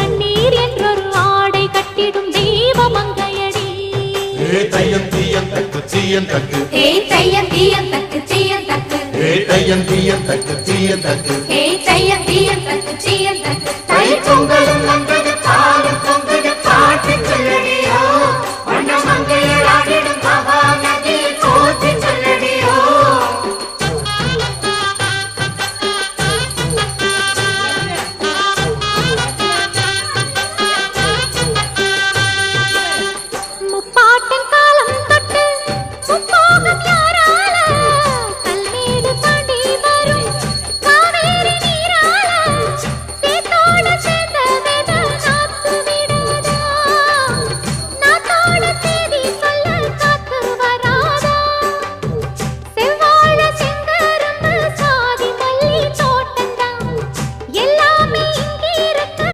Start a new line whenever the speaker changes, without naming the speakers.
தண்ணீர் என்றொரு ஆடை கட்டிடும் தெய்வ மங்கையடி.
தையம் தீயம் தக்கு சீயம் தக்கு
தையம் தீயம் தக்கு சீயம் தக்கு
தையம் தீயம் தக்கு சீயம் தக்கு
தையம் தீயம் தக்கு சீயம் தக்கு தை பொங்கலும்